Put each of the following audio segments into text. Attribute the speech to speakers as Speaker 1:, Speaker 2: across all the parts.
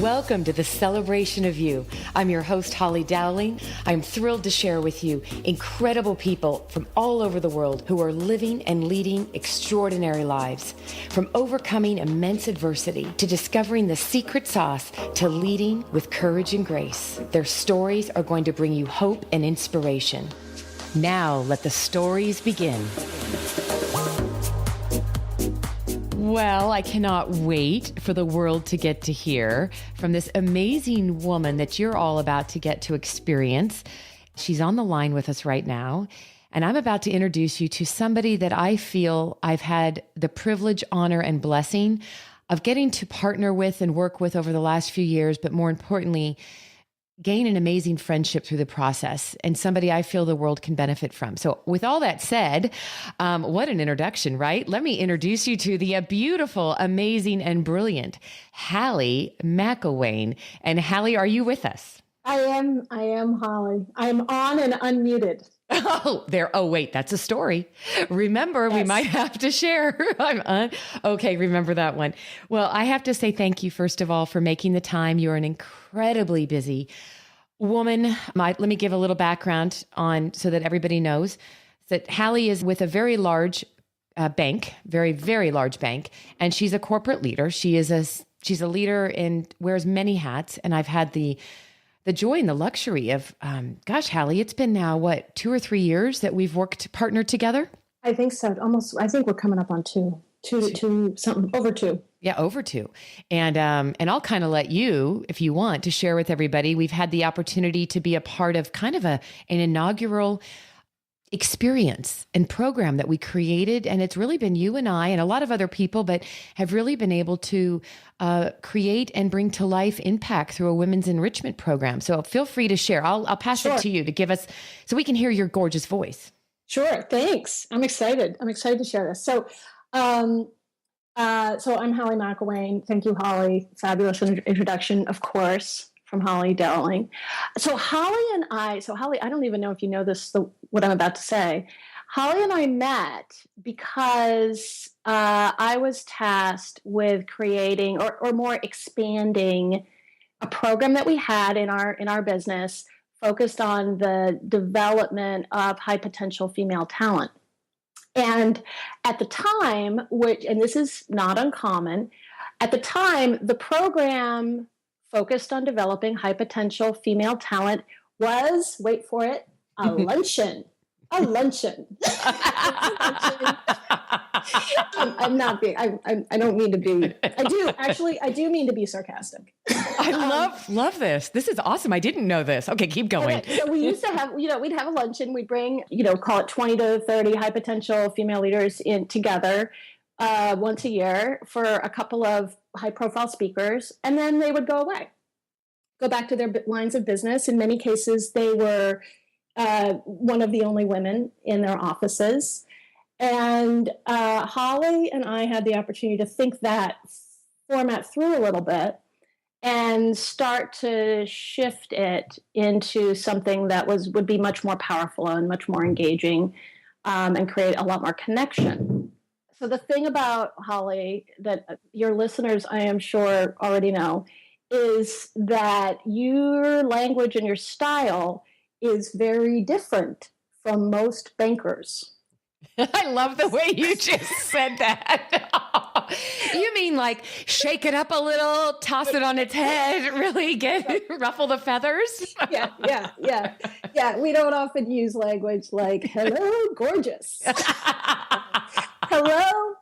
Speaker 1: Welcome to the Celebration of You. I'm your host, Halley Mcilwain. I'm thrilled to share with you incredible people from all over the world who are living and leading extraordinary lives. From overcoming immense adversity to discovering the secret sauce to leading with courage and grace. Their stories are going to bring you hope and inspiration. Now, let the stories begin. Well, I cannot wait for the world to get to hear from this amazing woman that you're all about to get to experience. She's on the line with us right now, and I'm about to introduce you to somebody that I feel I've had the privilege, honor, and blessing of getting to partner with and work with over the last few years, but more importantly, gain an amazing friendship through the process, and somebody I feel the world can benefit from. So with all that said, what an introduction, right? Let me introduce you to the beautiful, amazing, and brilliant Halley Mcilwain. And Halley, are you with us?
Speaker 2: I am, Halley. I'm on and unmuted.
Speaker 1: Oh, wait, that's a story. Remember, yes. We might have to share. Okay, remember that one. Well, I have to say thank you, first of all, for making the time. You're an incredibly busy woman. Let me give a little background on so that everybody knows that Halley is with a very large bank, very, very large bank, and she's a corporate leader. She's a leader and wears many hats, and I've had the joy and the luxury of, Halley, it's been now, 2 or 3 years that we've partnered together?
Speaker 2: I think so. I think we're coming up on two, something, over 2.
Speaker 1: Yeah, over 2. And I'll kind of let you, if you want, to share with everybody. We've had the opportunity to be a part of kind of an inaugural experience and program that we created. And it's really been you and I and a lot of other people, but have really been able to create and bring to life impact through a women's enrichment program. So feel free to share. I'll pass it to you to give us, so we can hear your gorgeous voice.
Speaker 2: Sure. Thanks. I'm excited. To share this. So I'm Halley Mcilwain. Thank you, Halley. Fabulous introduction, of course, from Halley Mcilwain. So Halley, I don't even know if you know this, what I'm about to say. Halley and I met because I was tasked with creating or more expanding a program that we had in our business focused on the development of high potential female talent. And at the time, and this is not uncommon, at the time, the program focused on developing high potential female talent was, wait for it, a luncheon. A luncheon. I'm not being, I don't mean to be, I do mean to be sarcastic.
Speaker 1: I love this. This is awesome. I didn't know this. Okay, keep going.
Speaker 2: Okay, so we used to have, we'd have a luncheon. We'd bring, call it 20 to 30 high potential female leaders together once a year for a couple of high profile speakers. And then they would go back to their lines of business. In many cases, they were one of the only women in their offices. And Halley and I had the opportunity to think that format through a little bit and start to shift it into something that would be much more powerful and much more engaging and create a lot more connection. So the thing about Halley that your listeners, I am sure, already know is that your language and your style is very different from most bankers.
Speaker 1: I love the way you just said that. You mean like shake it up a little, toss it on its head, really ruffle the feathers?
Speaker 2: Yeah. We don't often use language like, hello, gorgeous. Hello,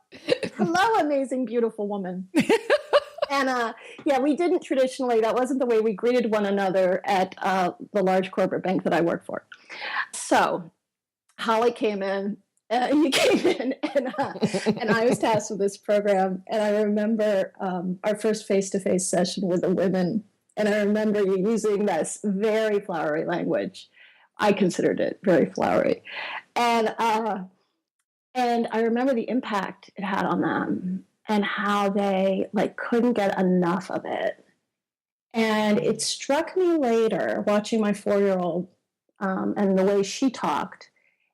Speaker 2: amazing, beautiful woman. And we didn't traditionally, that wasn't the way we greeted one another at the large corporate bank that I worked for. So Halley came in, and I was tasked with this program. And I remember our first face-to-face session with the women. And I remember you using this very flowery language. I considered it very flowery. And I remember the impact it had on them. And how they couldn't get enough of it. And it struck me later, watching my 4-year-old and the way she talked,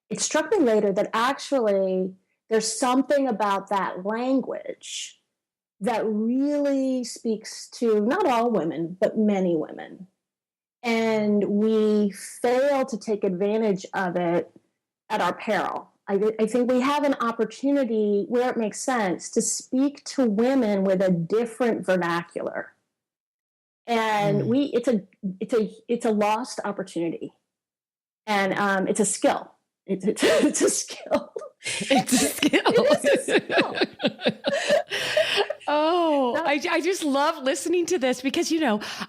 Speaker 2: it struck me later that actually there's something about that language that really speaks to not all women, but many women. And we fail to take advantage of it at our peril. I think we have an opportunity where it makes sense to speak to women with a different vernacular. And
Speaker 1: Mm.
Speaker 2: it's a lost opportunity, and it's a skill. It's a skill.
Speaker 1: It's a skill.
Speaker 2: It is a skill.
Speaker 1: Oh, I just love listening to this because,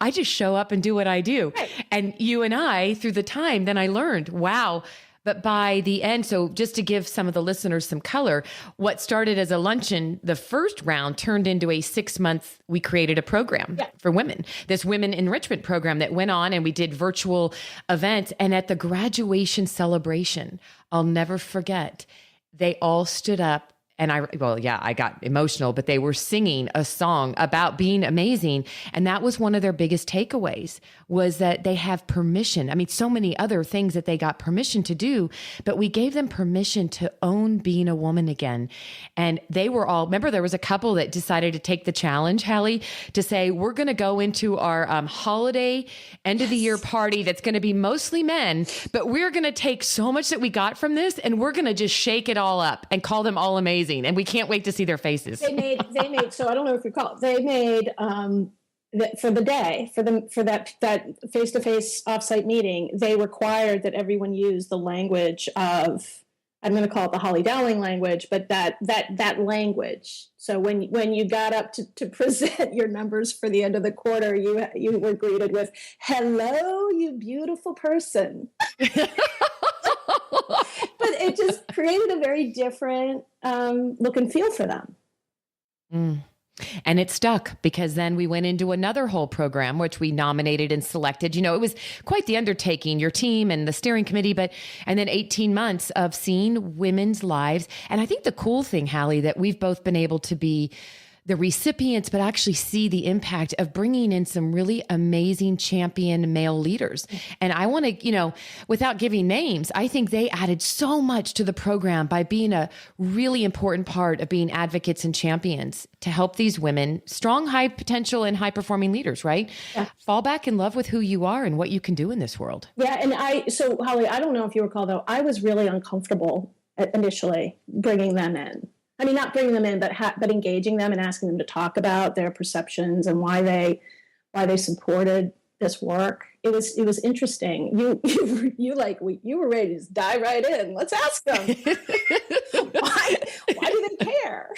Speaker 1: I just show up and do what I do.
Speaker 2: Right.
Speaker 1: And you and I, through the time, then I learned, wow. But by the end, so just to give some of the listeners some color, what started as a luncheon, the first round turned into a 6-month, we created a program for women, this women enrichment program that went on, and we did virtual events. And at the graduation celebration, I'll never forget, they all stood up. And I got emotional, but they were singing a song about being amazing. And that was one of their biggest takeaways, was that they have permission. I mean, so many other things that they got permission to do, but we gave them permission to own being a woman again. And they were all, remember, there was a couple that decided to take the challenge, Halley, to say, we're going to go into our holiday end of the year party that's going to be mostly men, but we're going to take so much that we got from this and we're going to just shake it all up and call them all amazing. And we can't wait to see their faces.
Speaker 2: They made, so I don't know if you recall, they made, for the day, for that face-to-face offsite meeting, they required that everyone use the language of, I'm going to call it the Holly Dowling language, but that language. So when you got up to present your numbers for the end of the quarter, you were greeted with, "Hello, you beautiful person." But it just created a very different look and feel for them.
Speaker 1: Mm. And it stuck, because then we went into another whole program, which we nominated and selected. It was quite the undertaking, your team and the steering committee, and then 18 months of seeing women's lives. And I think the cool thing, Halley, that we've both been able to be the recipients, but actually see the impact of bringing in some really amazing champion male leaders. And I want to, without giving names, I think they added so much to the program by being a really important part of being advocates and champions to help these women, strong, high potential and high performing leaders, right? Yeah. Fall back in love with who you are and what you can do in this world.
Speaker 2: Yeah. And so Holly, I don't know if you recall though, I was really uncomfortable initially bringing them in. I mean, not bringing them in, but engaging them and asking them to talk about their perceptions and why they supported this work. It was interesting. You were ready to just dive right in. Let's ask them why do they care?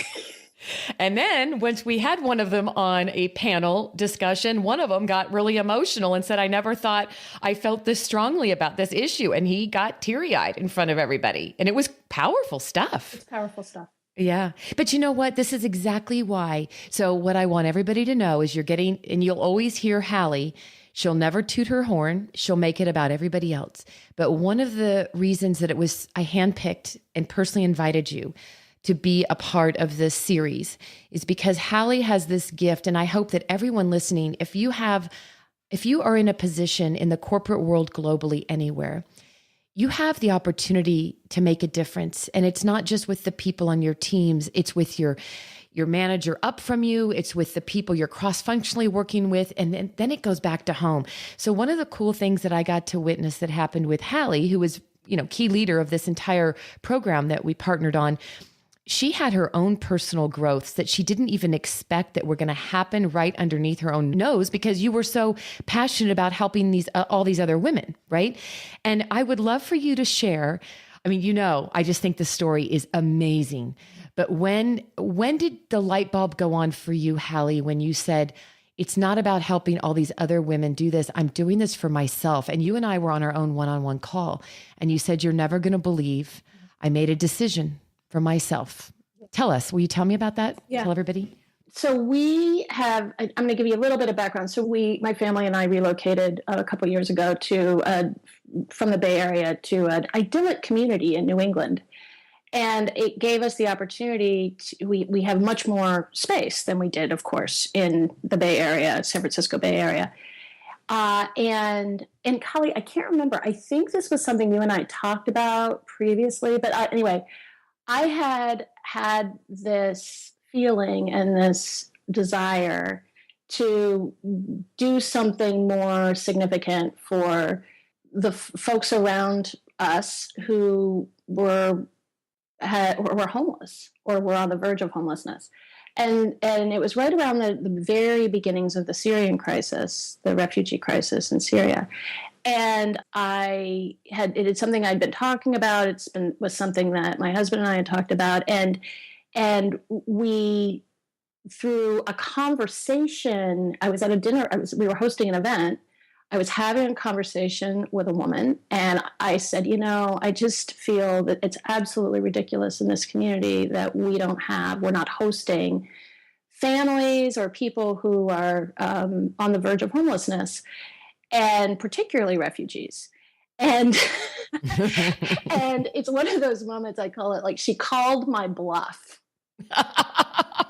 Speaker 1: And then once we had one of them on a panel discussion, one of them got really emotional and said, "I never thought I felt this strongly about this issue." And he got teary-eyed in front of everybody. And it was powerful stuff.
Speaker 2: It's powerful stuff.
Speaker 1: Yeah. But you know what? This is exactly why. So what I want everybody to know is and you'll always hear Halley, she'll never toot her horn. She'll make it about everybody else. But one of the reasons that I handpicked and personally invited you to be a part of this series is because Halley has this gift. And I hope that everyone listening, if you are in a position in the corporate world globally anywhere, you have the opportunity to make a difference. And it's not just with the people on your teams. It's with your manager up from you. It's with the people you're cross-functionally working with. And then it goes back to home. So one of the cool things that I got to witness that happened with Halley, who was, key leader of this entire program that we partnered on, she had her own personal growths that she didn't even expect that were going to happen right underneath her own nose, because you were so passionate about helping all these other women, right? And I would love for you to share. I mean, I just think the story is amazing. But when did the light bulb go on for you, Halley, when you said, it's not about helping all these other women do this. I'm doing this for myself. And you and I were on our own one-on-one call, and you said, you're never going to believe I made a decision for myself. Tell us, will you tell me about that?
Speaker 2: Yeah.
Speaker 1: Tell everybody.
Speaker 2: So I'm going to give you a little bit of background. So my family and I relocated a couple of years ago from the Bay Area to an idyllic community in New England. And it gave us the opportunity we have much more space than we did, of course, in the Bay Area, San Francisco Bay Area. And Holly, I can't remember. I think this was something you and I talked about previously, but anyway, I had this feeling and desire to do something more significant for the folks around us who were homeless or were on the verge of homelessness. And it was right around the very beginnings of the Syrian crisis, the refugee crisis in Syria. And it is something I'd been talking about. Was something that my husband and I had talked about. And we, through a conversation, I was at a dinner, we were hosting an event. I was having a conversation with a woman, and I said, I just feel that it's absolutely ridiculous in this community that we're not hosting families or people who are on the verge of homelessness, and particularly refugees. And and it's one of those moments, I call it, like, she called my bluff.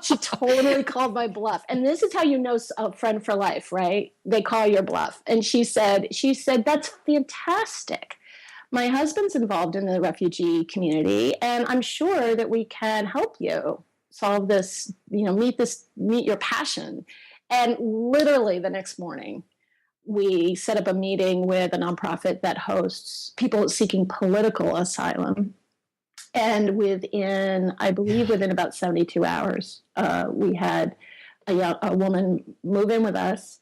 Speaker 2: She totally called my bluff. And this is how you know a friend for life, right? They call your bluff. And she said, that's fantastic. My husband's involved in the refugee community, and I'm sure that we can help you solve this, meet your passion. And literally the next morning, we set up a meeting with a nonprofit that hosts people seeking political asylum. And within about 72 hours, we had a woman move in with us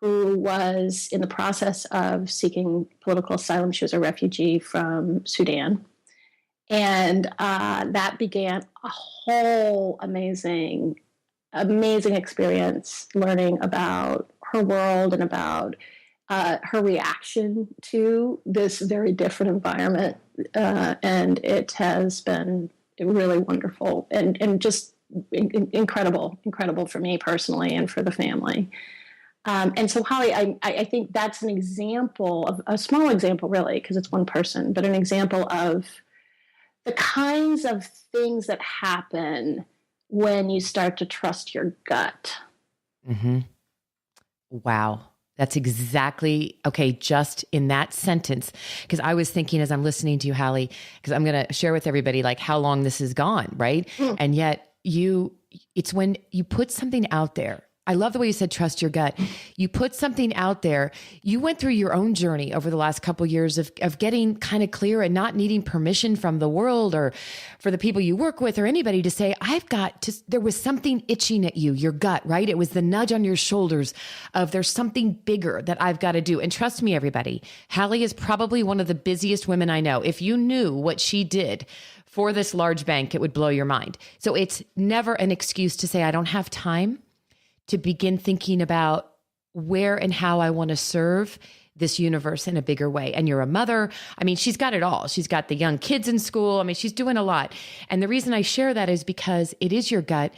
Speaker 2: who was in the process of seeking political asylum. She was a refugee from Sudan. And that began a whole amazing experience learning about her world and about her reaction to this very different environment. And it has been really wonderful and just incredible for me personally and for the family. And so, Holly, I think that's an example of a small example, really, because it's one person, but an example of the kinds of things that happen when you start to trust your gut.
Speaker 1: Mm-hmm. Wow. That's exactly, okay, just in that sentence, because I was thinking as I'm listening to you, Halley, because I'm going to share with everybody like how long this has gone, right? And yet it's when you put something out there. I love the way you said, trust your gut. You put something out there. You went through your own journey over the last couple of years of getting kind of clear and not needing permission from the world or for the people you work with or anybody to say, there was something itching at you, your gut, right? It was the nudge on your shoulders of there's something bigger that I've got to do. And trust me, everybody, Halley is probably one of the busiest women I know. If you knew what she did for this large bank, it would blow your mind. So it's never an excuse to say, I don't have time to begin thinking about where and how I want to serve this universe in a bigger way. And you're a mother. I mean, she's got it all. She's got the young kids in school. I mean, she's doing a lot. And the reason I share that is because it is your gut,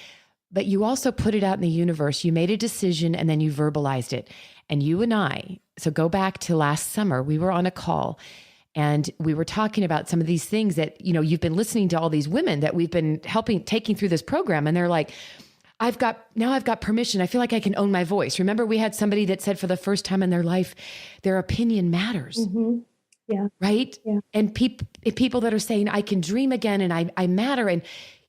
Speaker 1: but you also put it out in the universe. You made a decision and then you verbalized it. And you and I, so go back to last summer, we were on a call and we were talking about some of these things that, you've been listening to all these women that we've been taking through this program. And they're like, I've got permission. I feel like I can own my voice. Remember, we had somebody that said for the first time in their life, their opinion matters.
Speaker 2: Mm-hmm. Yeah.
Speaker 1: Right.
Speaker 2: Yeah.
Speaker 1: And people that are saying, I can dream again and I matter. And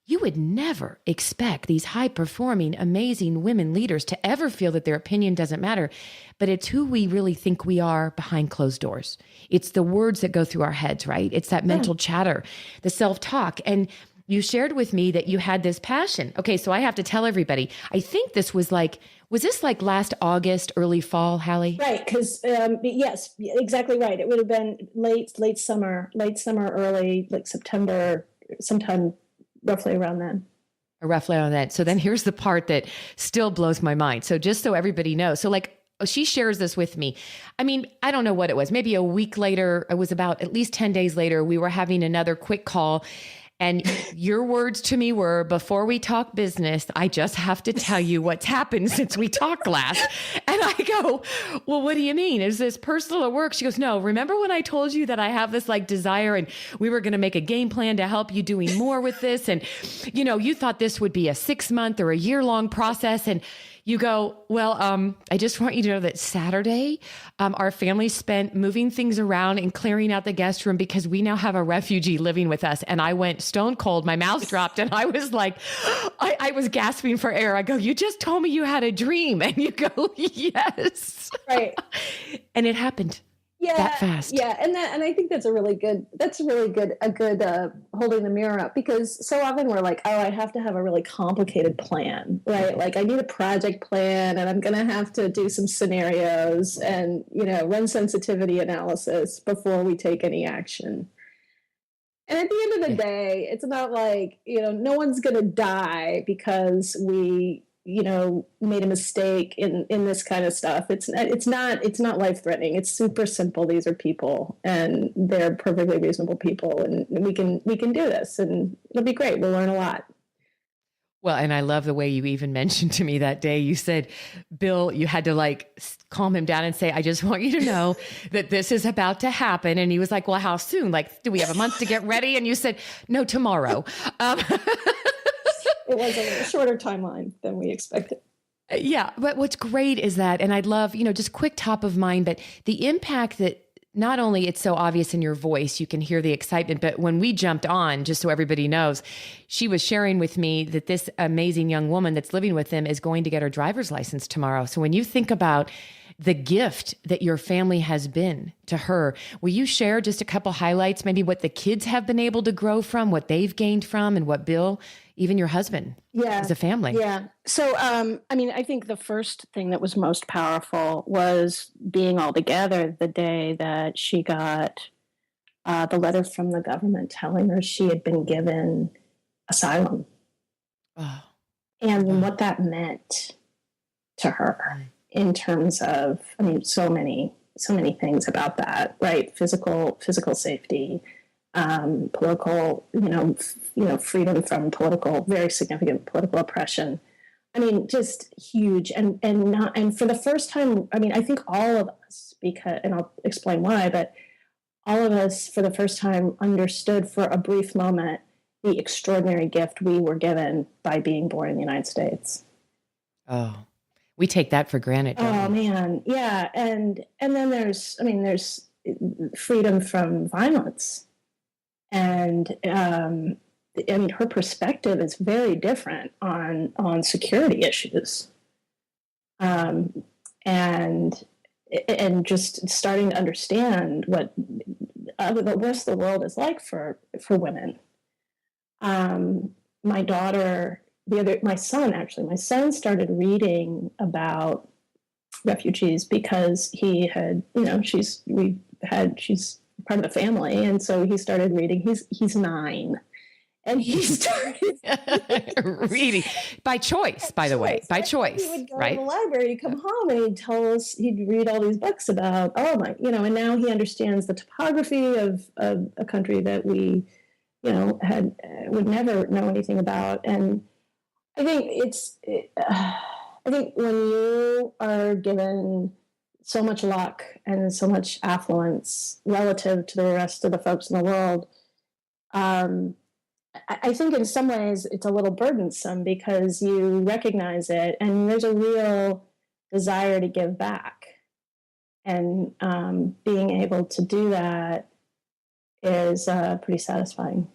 Speaker 1: you would never expect these high performing, amazing women leaders to ever feel that their opinion doesn't matter. But it's who we really think we are behind closed doors. It's the words that go through our heads, right? It's that mental chatter, the self-talk. And you shared with me that you had this passion. Okay, so I have to tell everybody, I think this was this like last August, early fall, Halley?
Speaker 2: Right, because yes, exactly right. It would have been late summer, early, like September, sometime roughly around then.
Speaker 1: Roughly around that. So then here's the part that still blows my mind. So just so everybody knows, so she shares this with me. I mean, I don't know what it was. Maybe a week later, it was about at least 10 days later, we were having another quick call. And your words to me were, before we talk business, I just have to tell you what's happened since we talked last. And I go, well, what do you mean? Is this personal or work? She goes, no, remember when I told you that I have this desire and we were going to make a game plan to help you doing more with this? And, you thought this would be a 6-month or a year-long process. And you go, well, I just want you to know that Saturday, our family spent moving things around and clearing out the guest room because we now have a refugee living with us. And I went stone cold. My mouth dropped and I was like, I was gasping for air. I go, you just told me you had a dream. And you go, yes.
Speaker 2: Right.
Speaker 1: And it happened.
Speaker 2: Yeah,
Speaker 1: that fast.
Speaker 2: Yeah. And I think that's a really good holding the mirror up, because so often we're like, oh, I have to have a really complicated plan, right? Like I need a project plan and I'm going to have to do some scenarios and, run sensitivity analysis before we take any action. And at the end of the day, it's not like, no one's going to die because we, made a mistake in this kind of stuff. It's not life threatening. It's super simple. These are people and they're perfectly reasonable people, and we can do this, and it'll be great. We'll learn a lot.
Speaker 1: Well, and I love the way you even mentioned to me that day, you said, Bill, you had to calm him down and say, I just want you to know that this is about to happen. And he was like, well, how soon? Like, do we have a month to get ready? And you said, no, tomorrow.
Speaker 2: It was a shorter timeline than we expected.
Speaker 1: Yeah. But what's great is that, and I'd love, just quick top of mind, but the impact that not only it's so obvious in your voice, you can hear the excitement, but when we jumped on, just so everybody knows, she was sharing with me that this amazing young woman that's living with them is going to get her driver's license tomorrow. So when you think about the gift that your family has been to her, will you share just a couple highlights, maybe what the kids have been able to grow from, what they've gained from, and what Bill, even your husband, as a family?
Speaker 2: Yeah. So, I think the first thing that was most powerful was being all together the day that she got the letter from the government telling her she had been given asylum.
Speaker 1: Oh.
Speaker 2: And what that meant to her in terms of, so many things about that, right? Physical safety, political, freedom from very significant political oppression. Just huge. And for the first time, I think all of us, and I'll explain why, but all of us for the first time understood for a brief moment the extraordinary gift we were given by being born in the United States.
Speaker 1: Oh, we take that for granted.
Speaker 2: Oh man. Yeah. And then there's freedom from violence. And, her perspective is very different on security issues. And just starting to understand what the rest of the world is like for women. My son started reading about refugees because he had, she's part of the family. And so he started reading. He's 9. And he started
Speaker 1: reading by choice, by the way, by choice.
Speaker 2: He would go
Speaker 1: right?
Speaker 2: to the library, he'd come home and he'd read all these books about, and now he understands the topography of a country that we, would never know anything about. And I think I think when you are given so much luck and so much affluence relative to the rest of the folks in the world, I think in some ways it's a little burdensome because you recognize it and there's a real desire to give back. And being able to do that is pretty satisfying.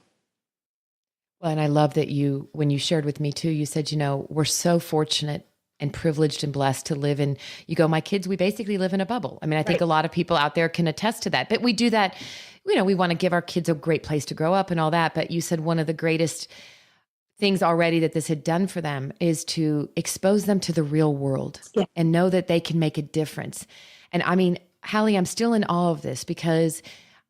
Speaker 1: Well, and I love that when you shared with me too, you said, we're so fortunate and privileged and blessed to live in, my kids, we basically live in a bubble. I think a lot of people out there can attest to that, but we do that, we want to give our kids a great place to grow up and all that. But you said one of the greatest things already that this had done for them is to expose them to the real world and know that they can make a difference. And Halley, I'm still in awe of this because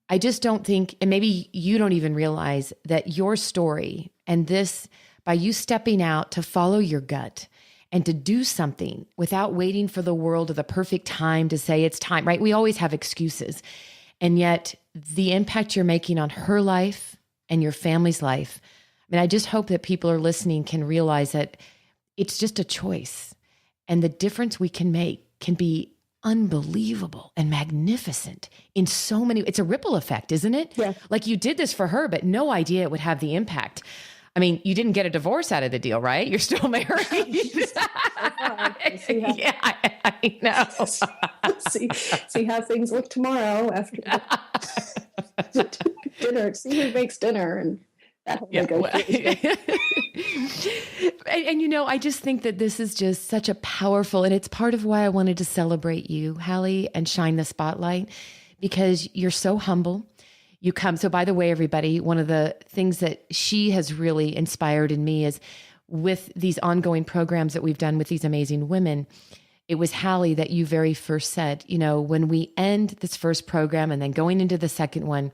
Speaker 1: I just don't think, and maybe you don't even realize that your story and this, by you stepping out to follow your gut and to do something without waiting for the world or the perfect time to say it's time, right? We always have excuses. And yet the impact you're making on her life and your family's life, I just hope that people are listening can realize that it's just a choice. And the difference we can make can be unbelievable and magnificent in so many. It's a ripple effect, isn't it?
Speaker 2: Yeah.
Speaker 1: Like you did this for her, but no idea it would have the impact. You didn't get a divorce out of the deal, right? You're still married. Yeah, I know.
Speaker 2: see how things look tomorrow after dinner. See who makes dinner, and that whole
Speaker 1: Yeah.
Speaker 2: negotiation.
Speaker 1: I just think that this is just such a powerful, and it's part of why I wanted to celebrate you, Halley, and shine the spotlight, because you're so humble. You come. So by the way, everybody, one of the things that she has really inspired in me is with these ongoing programs that we've done with these amazing women. It was Halley that you very first said, when we end this first program and then going into the second one,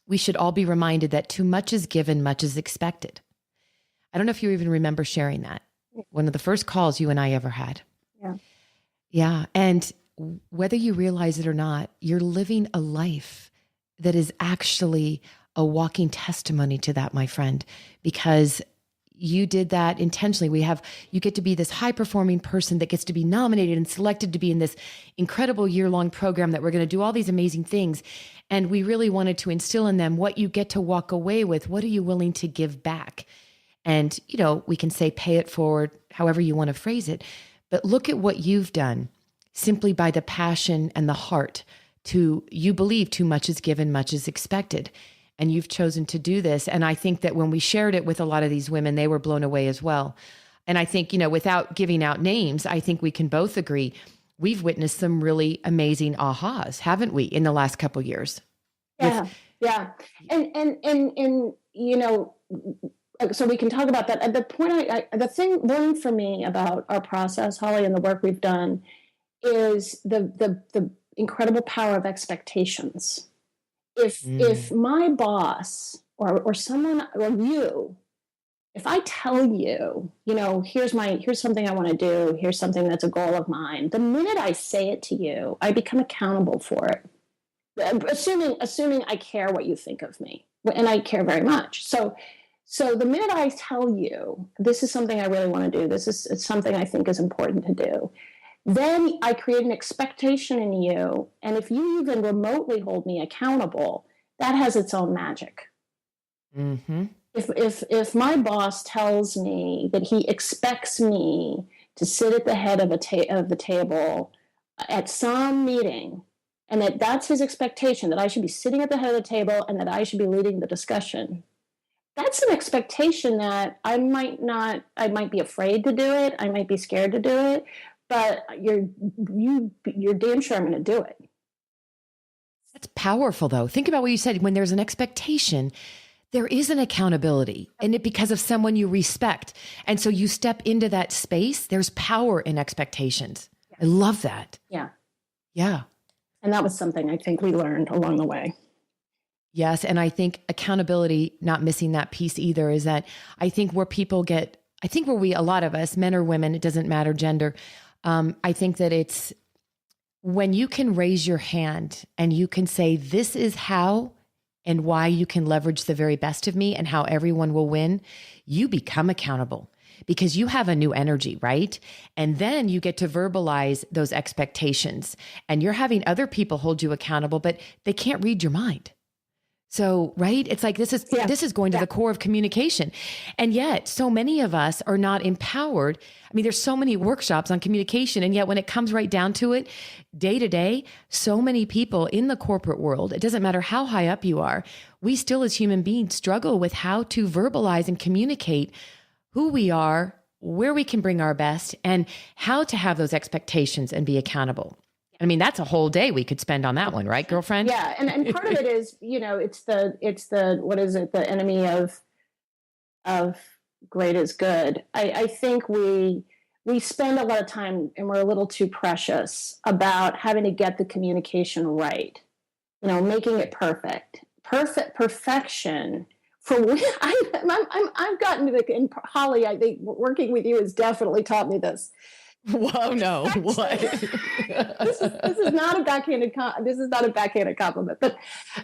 Speaker 1: we should all be reminded that too much is given, much is expected. I don't know if you even remember sharing that. One of the first calls you and I ever had.
Speaker 2: Yeah.
Speaker 1: Yeah. And whether you realize it or not, you're living a life that is actually a walking testimony to that, my friend, because you did that intentionally. You get to be this high performing person that gets to be nominated and selected to be in this incredible year-long program that we're going to do all these amazing things. And we really wanted to instill in them what you get to walk away with. What are you willing to give back? And, we can say pay it forward, however you want to phrase it. But look at what you've done simply by the passion and the heart you believe too much is given, much is expected. And you've chosen to do this. And I think that when we shared it with a lot of these women, they were blown away as well. And I think, without giving out names, I think we can both agree we've witnessed some really amazing ahas, haven't we, in the last couple of years?
Speaker 2: Yeah. Yeah. And so we can talk about that. At the point, the thing learned for me about our process, Holly, and the work we've done is the incredible power of expectations. If my boss or someone or you, if I tell you, here's something I want to do, here's something that's a goal of mine, the minute I say it to you, I become accountable for it. Assuming I care what you think of me, and I care very much. So the minute I tell you, this is something I really want to do, it's something I think is important to do, then I create an expectation in you. And if you even remotely hold me accountable, that has its own magic.
Speaker 1: Mm-hmm.
Speaker 2: If my boss tells me that he expects me to sit at the head of the table at some meeting, and that's his expectation, that I should be sitting at the head of the table and that I should be leading the discussion, that's an expectation that I might be afraid to do it. I might be scared to do it, but you're damn sure I'm going to do it.
Speaker 1: That's powerful, though. Think about what you said. When there's an expectation, there is an accountability, and because of someone you respect. And so you step into that space, there's power in expectations. Yeah. I love that.
Speaker 2: Yeah.
Speaker 1: Yeah.
Speaker 2: And that was something I think we learned along the way.
Speaker 1: Yes. And I think accountability, not missing that piece either, is that I think where a lot of us, men or women, it doesn't matter gender. I think that it's when you can raise your hand and you can say, this is how and why you can leverage the very best of me and how everyone will win, you become accountable because you have a new energy, right? And then you get to verbalize those expectations and you're having other people hold you accountable, but they can't read your mind. So, right? It's like, this is going to the core of communication. And yet so many of us are not empowered. I mean, there's so many workshops on communication. And yet when it comes right down to it, day to day, so many people in the corporate world, it doesn't matter how high up you are, we still as human beings struggle with how to verbalize and communicate who we are, where we can bring our best, and how to have those expectations and be accountable. I mean, that's a whole day we could spend on that one, right, girlfriend?
Speaker 2: Yeah. And part of it is, it's the, what is it? The enemy of great is good. I think we spend a lot of time and we're a little too precious about having to get the communication right, making it perfection. I've gotten to in Holly, I think working with you has definitely taught me this.
Speaker 1: Whoa, no, what?
Speaker 2: this is not a backhanded compliment, but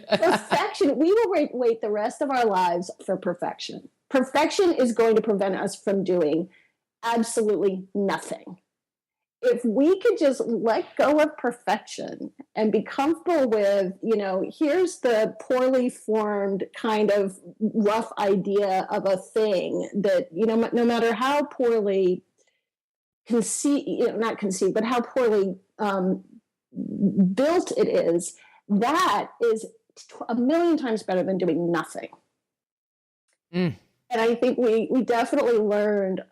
Speaker 2: perfection. We will wait the rest of our lives for perfection. Perfection is going to prevent us from doing absolutely nothing. If we could just let go of perfection and be comfortable with, here's the poorly formed kind of rough idea of a thing that, no matter how poorly not conceived, but how poorly built it is, that is a million times better than doing nothing.
Speaker 1: Mm.
Speaker 2: And I think we definitely learned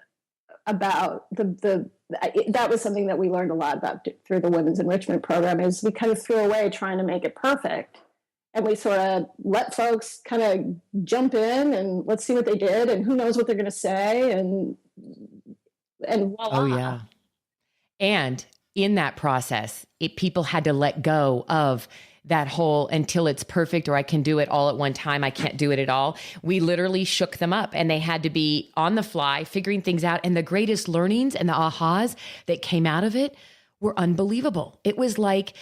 Speaker 2: about that was something that we learned a lot about through the women's enrichment program, is we kind of threw away trying to make it perfect. And we sort of let folks kind of jump in and let's see what they did, and who knows what they're going to say, and
Speaker 1: Oh,
Speaker 2: voila.
Speaker 1: yeah. And in that process, people had to let go of that whole until it's perfect or I can do it all at one time. I can't do it at all. We literally shook them up and they had to be on the fly, figuring things out. And the greatest learnings and the ahas that came out of it were unbelievable. It was like,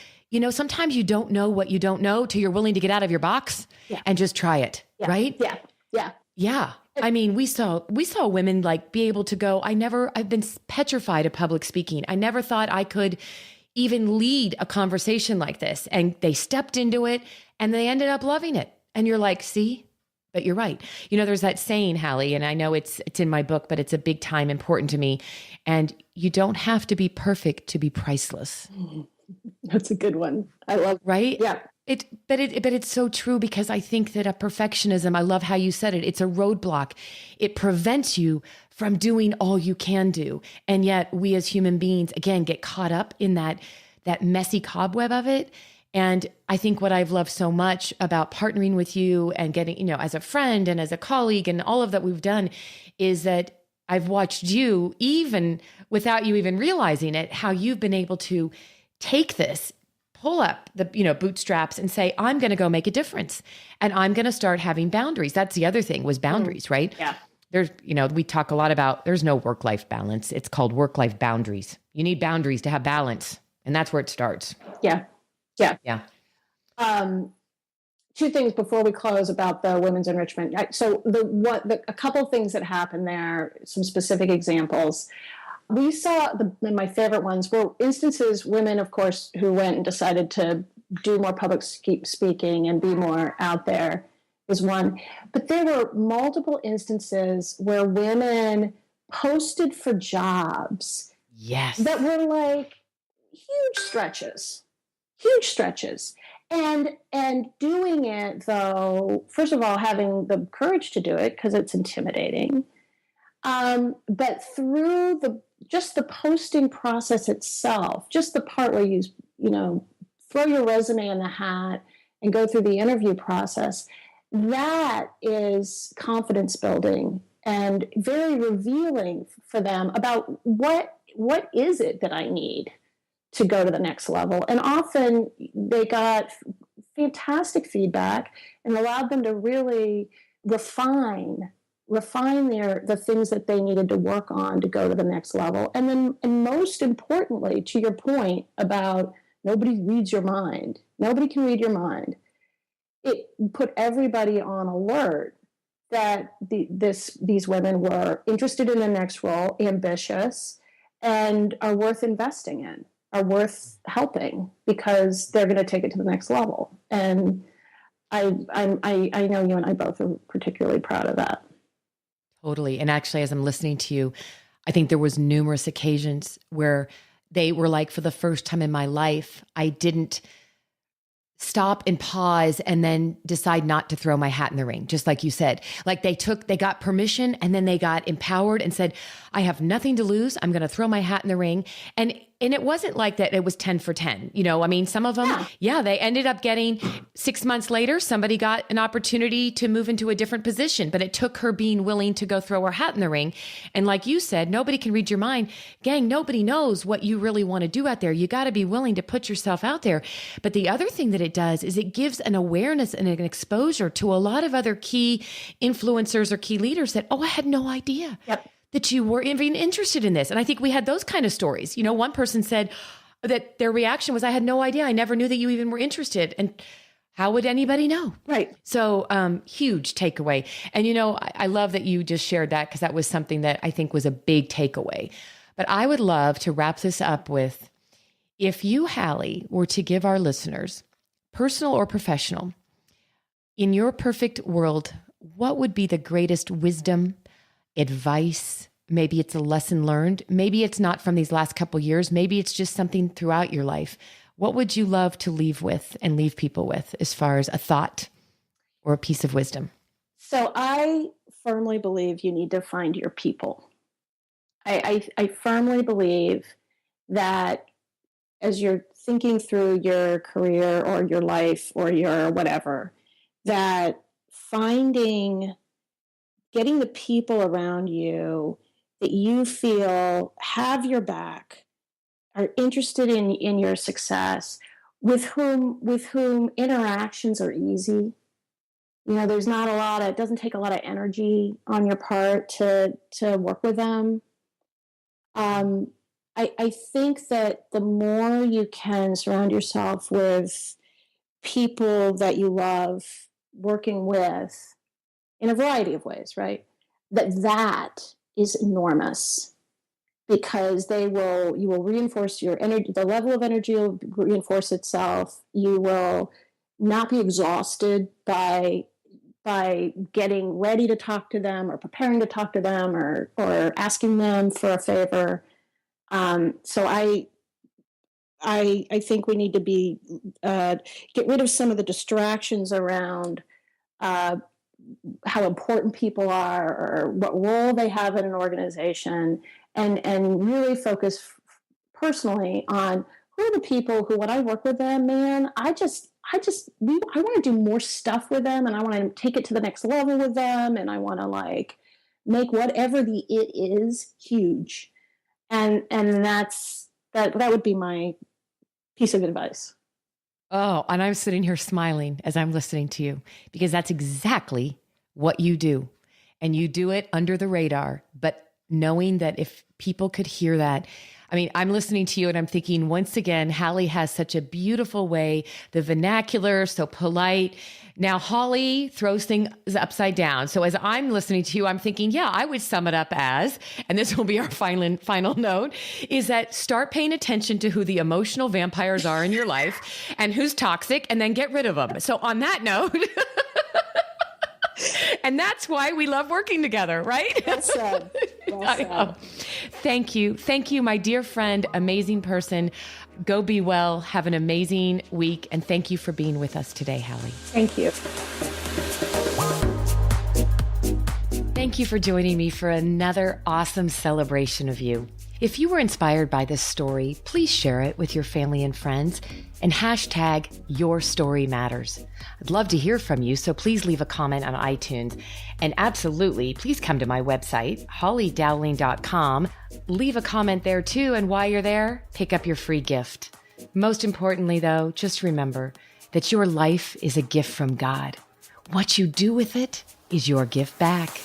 Speaker 1: sometimes you don't know what you don't know till you're willing to get out of your box and just try it.
Speaker 2: Yeah.
Speaker 1: Right?
Speaker 2: Yeah. Yeah.
Speaker 1: Yeah. I mean, we saw women like be able to go, I've been petrified of public speaking. I never thought I could even lead a conversation like this. And they stepped into it and they ended up loving it. And you're like, see, but you're right. There's that saying, Halley, and I know it's in my book, but it's a big time important to me. And you don't have to be perfect to be priceless.
Speaker 2: That's a good one. I love,
Speaker 1: right?
Speaker 2: Yeah.
Speaker 1: But it's so true, because I think that a perfectionism, I love how you said it, it's a roadblock. It prevents you from doing all you can do. And yet we as human beings, again, get caught up in that messy cobweb of it. And I think what I've loved so much about partnering with you and getting, as a friend and as a colleague and all of that we've done, is that I've watched you, even without you even realizing it, how you've been able to take this, pull up the bootstraps and say, I'm going to go make a difference. And I'm going to start having boundaries. That's the other thing, was boundaries, right?
Speaker 2: Yeah.
Speaker 1: There's, we talk a lot about, there's no work-life balance. It's called work-life boundaries. You need boundaries to have balance. And that's where it starts.
Speaker 2: Yeah. Yeah.
Speaker 1: Yeah.
Speaker 2: Two things before we close about the women's enrichment. So a couple of things that happened there, some specific examples. We saw my favorite ones were instances, women, of course, who went and decided to do more public speaking and be more out there is one. But there were multiple instances where women posted for jobs.
Speaker 1: Yes.
Speaker 2: That were like huge stretches. And doing it, though, first of all, having the courage to do it because it's intimidating. But through just the posting process itself, just the part where you throw your resume in the hat and go through the interview process, that is confidence building and very revealing for them about what is it that I need to go to the next level. And often they got fantastic feedback and allowed them to really refine the things that they needed to work on to go to the next level. And most importantly, to your point about nobody reads your mind, nobody can read your mind, it put everybody on alert that these women were interested in the next role, ambitious, and are worth investing in, are worth helping, because they're going to take it to the next level. And I know you and I both are particularly proud of that.
Speaker 1: Totally. And actually, as I'm listening to you, I think there was numerous occasions where they were like, for the first time in my life, I didn't stop and pause and then decide not to throw my hat in the ring. Just like you said, like they got permission and then they got empowered and said, I have nothing to lose. I'm going to throw my hat in the ring. And it wasn't like that. It was 10 for 10. I mean, some of them, they ended up getting 6 months later, somebody got an opportunity to move into a different position, but it took her being willing to go throw her hat in the ring. And like you said, nobody can read your mind. Gang, nobody knows what you really want to do out there. You got to be willing to put yourself out there. But the other thing that it does is it gives an awareness and an exposure to a lot of other key influencers or key leaders that, I had no idea.
Speaker 2: Yep.
Speaker 1: That you were even interested in this. And I think we had those kind of stories. One person said that their reaction was, I had no idea. I never knew that you even were interested. And how would anybody know?
Speaker 2: Right.
Speaker 1: So huge takeaway. And, I love that you just shared that, because that was something that I think was a big takeaway. But I would love to wrap this up with, if you, Halley, were to give our listeners, personal or professional, in your perfect world, what would be the greatest wisdom, advice? Maybe it's a lesson learned. Maybe it's not from these last couple of years. Maybe it's just something throughout your life. What would you love to leave with and leave people with as far as a thought or a piece of wisdom?
Speaker 2: So firmly believe you need to find your people. I firmly believe that as you're thinking through your career or your life or your whatever, that getting the people around you that you feel have your back, are interested in your success, with whom interactions are easy. There's not a lot of, it doesn't take a lot of energy on your part to work with them. I think that the more you can surround yourself with people that you love working with in a variety of ways, right? That is enormous, because you will reinforce your energy, the level of energy will reinforce itself. You will not be exhausted by getting ready to talk to them or preparing to talk to them or asking them for a favor. So I think we need to get rid of some of the distractions around how important people are or what role they have in an organization, and really focus personally on who are the people who, when I work with them, man, I want to do more stuff with them, and I want to take it to the next level with them, and I want to make whatever the it is huge, and that would be my piece of advice.
Speaker 1: Oh, and I'm sitting here smiling as I'm listening to you, because that's exactly what you do. And you do it under the radar, but knowing that if people could hear that, I mean, I'm listening to you and I'm thinking, once again, Halley has such a beautiful way, the vernacular, so polite. Now, Halley throws things upside down. So as I'm listening to you, I'm thinking, yeah, I would sum it up as, and this will be our final note, is that start paying attention to who the emotional vampires are in your life and who's toxic, and then get rid of them. So on that note, and that's why we love working together, right?
Speaker 2: Well said. Well said.
Speaker 1: Thank you. Thank you, my dear friend, amazing person. Go be well. Have an amazing week. And thank you for being with us today, Halley.
Speaker 2: Thank you.
Speaker 1: Thank you for joining me for another awesome celebration of you. If you were inspired by this story, please share it with your family and friends and hashtag Your Story Matters. I'd love to hear from you, so please leave a comment on iTunes. And absolutely, please come to my website, hollydowling.com. Leave a comment there too, and while you're there, pick up your free gift. Most importantly, though, just remember that your life is a gift from God. What you do with it is your gift back.